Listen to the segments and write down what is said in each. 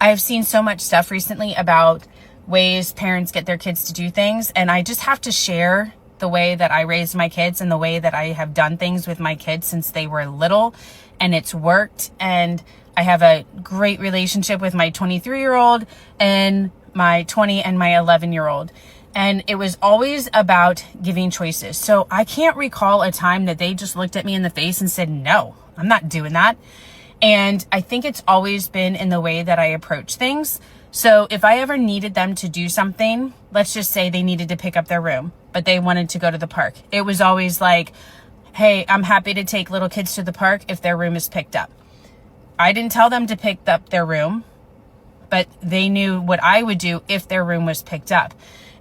I've seen so much stuff recently about ways parents get their kids to do things, and I just have to share the way that I raised my kids and the way that I have done things with my kids since they were little, and it's worked. And I have a great relationship with my 23-year-old and my 20 and my 11-year-old. And it was always about giving choices. So I can't recall a time that they just looked at me in the face and said, no, I'm not doing that. And I think it's always been in the way that I approach things. So if I ever needed them to do something, let's just say they needed to pick up their room, but they wanted to go to the park. It was always like, hey, I'm happy to take little kids to the park if their room is picked up. I didn't tell them to pick up their room, but they knew what I would do if their room was picked up.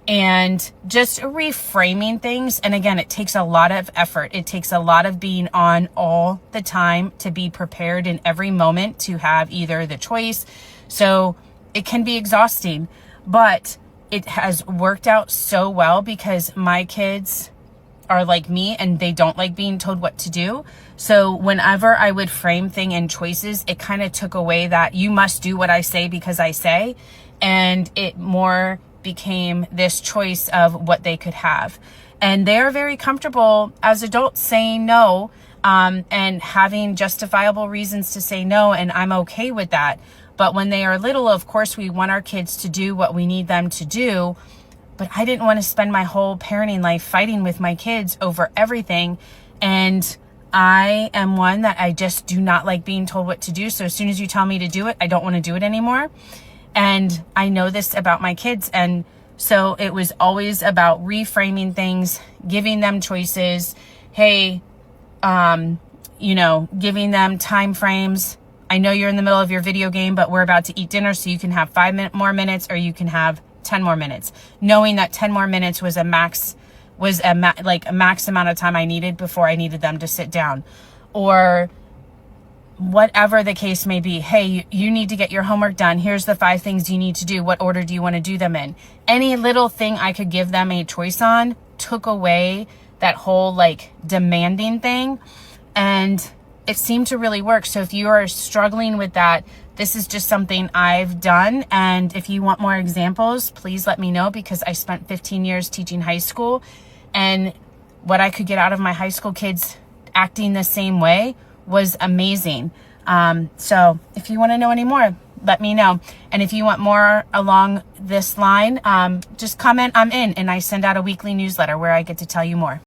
And just reframing things. And again, it takes a lot of effort. It takes a lot of being on all the time to be prepared in every moment to have either the choice. So it can be exhausting, but it has worked out so well because my kids are like me and they don't like being told what to do. So whenever I would frame thing in choices, it kind of took away that you must do what I say because I say, and it more became this choice of what they could have. And they're very comfortable as adults saying no, and having justifiable reasons to say no, and I'm okay with that. But when they are little, of course, we want our kids to do what we need them to do. But I didn't want to spend my whole parenting life fighting with my kids over everything. And I am one that I just do not like being told what to do. So as soon as you tell me to do it, I don't want to do it anymore. And I know this about my kids. And so it was always about reframing things, giving them choices. Hey, giving them time frames. I know you're in the middle of your video game, but we're about to eat dinner, so you can have 5 more minutes or you can have 10 more minutes. Knowing that 10 more minutes was a max amount of time I needed before I needed them to sit down. Or whatever the case may be. Hey, you need to get your homework done. Here's the 5 things you need to do. What order do you want to do them in? Any little thing I could give them a choice on took away that whole demanding thing. And it seemed to really work. So if you are struggling with that, this is just something I've done. And if you want more examples, please let me know, because I spent 15 years teaching high school, and what I could get out of my high school kids acting the same way was amazing. So if you want to know any more, let me know. And if you want more along this line, just comment I'm in, and I send out a weekly newsletter where I get to tell you more.